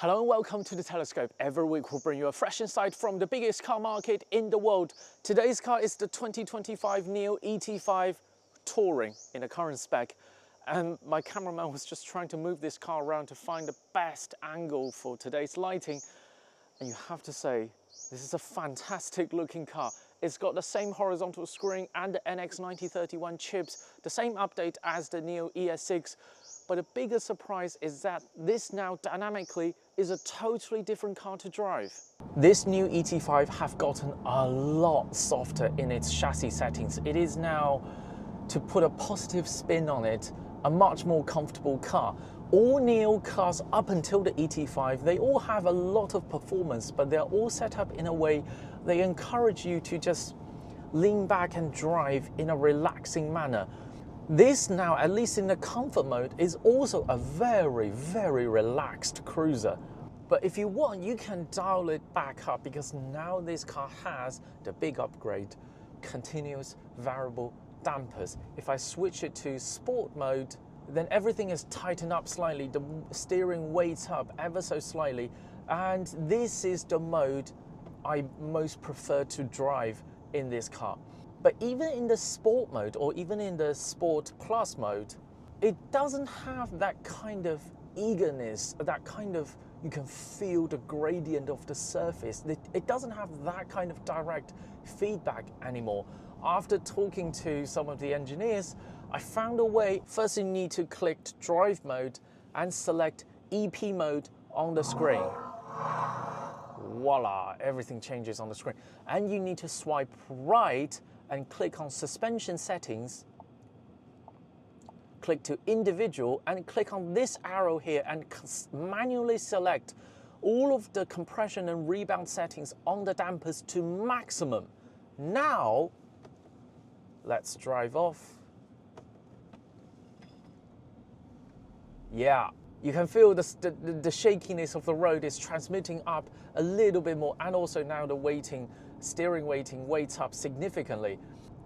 Hello and welcome to the Telescope. Every week we'll bring you a fresh insight from the biggest car market in the world. Today's car is the 2025 NIO ET5 Touring in the current spec. And my cameraman was just trying to move this car around to find the best angle for today's lighting. And you have to say, this is a fantastic looking car. It's got the same horizontal screen and the NX9031 chips, the same update as the NIO ES6. But the bigger surprise is that this now dynamically is a totally different car to drive. This new ET5 have gotten a lot softer in its chassis settings. It is now, to put a positive spin on it, a much more comfortable car. All NIO cars up until the ET5, they all have a lot of performance, but they're all set up in a way they encourage you to just lean back and drive in a relaxing manner. This now, at least in the comfort mode, is also a very, very relaxed cruiser. But if you want, you can dial it back up because now this car has the big upgrade, continuous variable dampers. If I switch it to sport mode, then everything is tightened up slightly. The steering weights up ever so slightly. And this is the mode I most prefer to drive in this car. But even in the sport mode or even in the sport plus mode, it doesn't have that kind of eagerness, that kind of, you can feel the gradient of the surface. It doesn't have that kind of direct feedback anymore. After talking to some of the engineers, I found a way. First, you need to click drive mode and select EP mode on the screen. Voila, everything changes on the screen. And you need to swipe right and click on suspension settings, click to individual and click on this arrow here and manually select all of the compression and rebound settings on the dampers to maximum. Now, let's drive off. Yeah, you can feel the shakiness of the road is transmitting up a little bit more, and also now the steering weighting weights up significantly.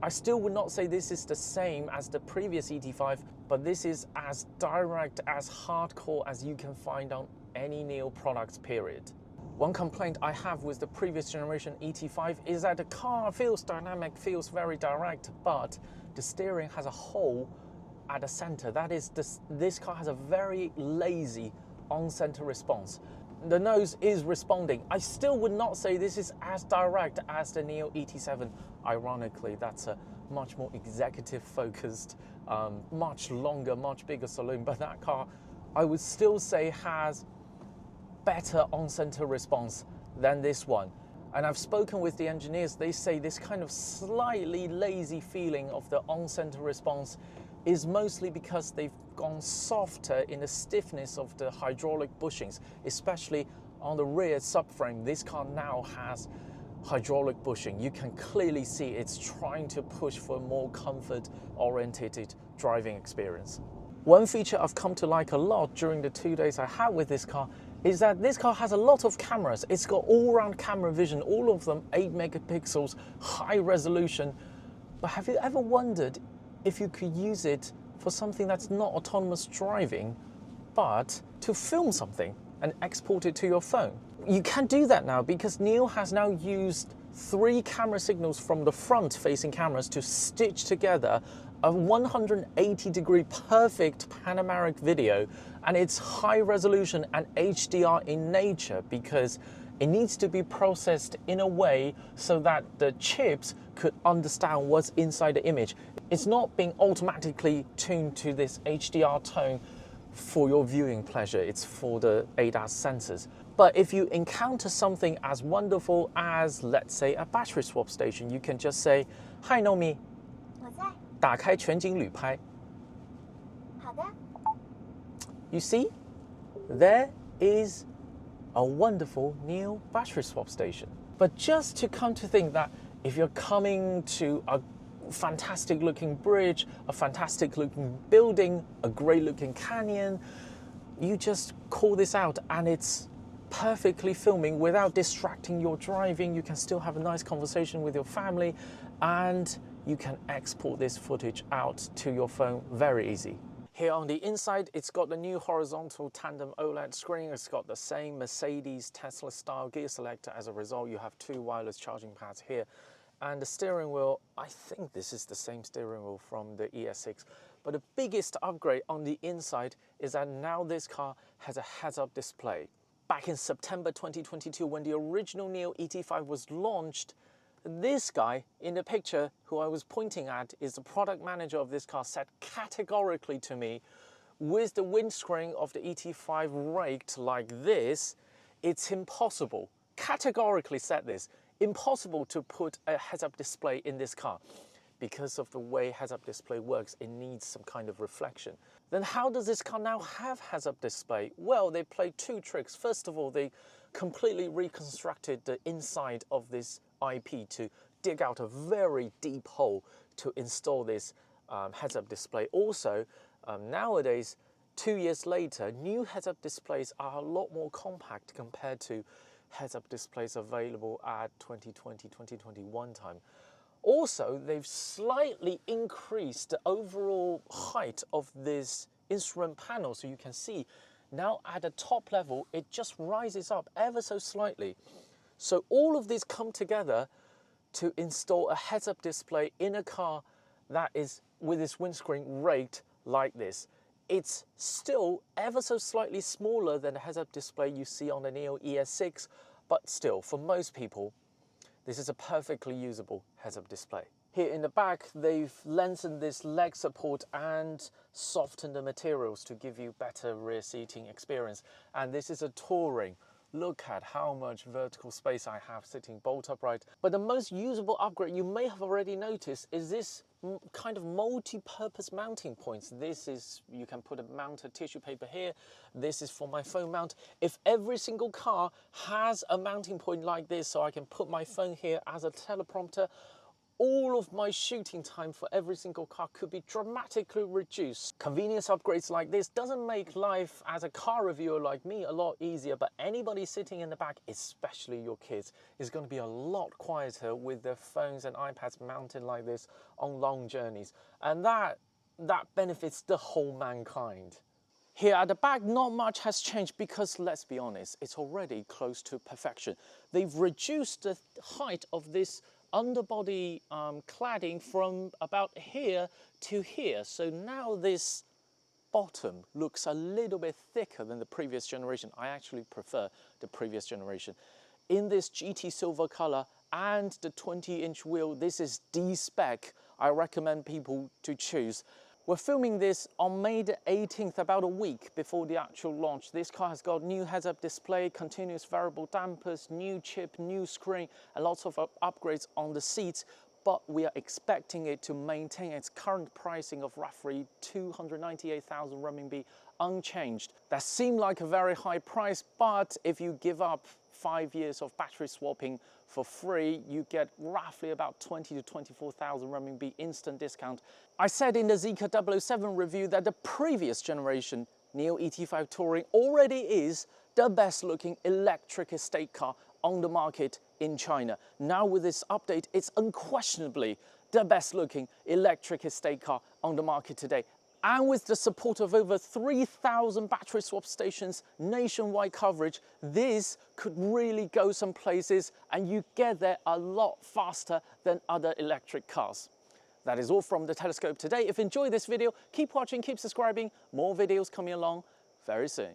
I still would not say this is the same as the previous ET5, but this is as direct, as hardcore as you can find on any NIO products, period. One complaint I have with the previous generation ET5 is that the car feels dynamic, feels very direct, but the steering has a hole at the center. That is, this car has a very lazy on-center response. The nose is responding. I still would not say this is as direct as the NIO ET7. Ironically, that's a much more executive focused, much longer, much bigger saloon, but that car, I would still say, has better on-center response than this one. And I've spoken with the engineers, they say this kind of slightly lazy feeling of the on-center response is mostly because they've gone softer in the stiffness of the hydraulic bushings, especially on the rear subframe. This car now has hydraulic bushing. You can clearly see it's trying to push for a more comfort-oriented driving experience. One feature I've come to like a lot during the 2 days I had with this car is that this car has a lot of cameras. It's got all-round camera vision, all of them 8 megapixels, high resolution. But have you ever wondered if you could use it for something that's not autonomous driving, but to film something and export it to your phone? You can do that now because NIO has now used 3 camera signals from the front-facing cameras to stitch together a 180-degree perfect panoramic video, and it's high resolution and HDR in nature because it needs to be processed in a way so that the chips could understand what's inside the image. It's not being automatically tuned to this HDR tone for your viewing pleasure. It's for the ADAS sensors. But if you encounter something as wonderful as, let's say, a battery swap station, you can just say, "Hi Nomi, 我在。打开全景旅拍." 好的。 You see, there is a wonderful NIO battery swap station. But just to come to think that if you're coming to a fantastic looking bridge, a fantastic looking building, a great looking canyon, you just call this out and it's perfectly filming without distracting your driving. You can still have a nice conversation with your family and you can export this footage out to your phone very easy. Here on the inside, it's got the new horizontal tandem OLED screen. It's got the same Mercedes Tesla style gear selector. As a result, you have 2 wireless charging pads here. And the steering wheel, I think this is the same steering wheel from the ES6. But the biggest upgrade on the inside is that now this car has a heads-up display. Back in September 2022, when the original NIO ET5 was launched, this guy in the picture who I was pointing at is the product manager of this car, said categorically to me, with the windscreen of the ET5 raked like this, it's impossible, categorically said this, impossible to put a heads-up display in this car. Because of the way heads-up display works, it needs some kind of reflection. Then how does this car now have heads-up display? Well, they played 2 tricks. First of all, they completely reconstructed the inside of this IP to dig out a very deep hole to install this heads-up display. Also, nowadays, 2 years later, new heads-up displays are a lot more compact compared to heads-up displays available at 2020, 2021 time. Also, they've slightly increased the overall height of this instrument panel. So you can see now at the top level, it just rises up ever so slightly. So all of these come together to install a heads-up display in a car that is with its windscreen raked like this. It's still ever so slightly smaller than the heads-up display you see on the NIO ES6, but still, for most people, this is a perfectly usable heads-up display. Here in the back, they've lengthened this leg support and softened the materials to give you better rear seating experience. And this is a touring. Look at how much vertical space I have sitting bolt upright. But the most usable upgrade you may have already noticed is this kind of multi-purpose mounting points. This is, you can put a mounted tissue paper here. This is for my phone mount. If every single car has a mounting point like this, so I can put my phone here as a teleprompter, all of my shooting time for every single car could be dramatically reduced. Convenience upgrades like this doesn't make life as a car reviewer like me a lot easier, but anybody sitting in the back, especially your kids, is going to be a lot quieter with their phones and iPads mounted like this on long journeys. And that benefits the whole mankind. Here at the back, not much has changed because, let's be honest, it's already close to perfection. They've reduced the height of this underbody cladding from about here to here. So now this bottom looks a little bit thicker than the previous generation. I actually prefer the previous generation. In this GT silver color and the 20-inch wheel, this is D-spec. I recommend people to choose. We're filming this on May the 18th, about a week before the actual launch. This car has got new heads-up display, continuous variable dampers, new chip, new screen, and lots of upgrades on the seats. But we are expecting it to maintain its current pricing of roughly 298,000 RMB unchanged. That seemed like a very high price, but if you give up 5 years of battery swapping for free, you get roughly about 20 to 24,000 RMB instant discount. I said in the Zeekr 007 review that the previous generation NIO ET5 Touring already is the best looking electric estate car on the market in China. Now with this update, it's unquestionably the best looking electric estate car on the market today. And with the support of over 3,000 battery swap stations, nationwide coverage, this could really go some places and you get there a lot faster than other electric cars. That is all from the Telescope today. If you enjoyed this video, keep watching, keep subscribing. More videos coming along very soon.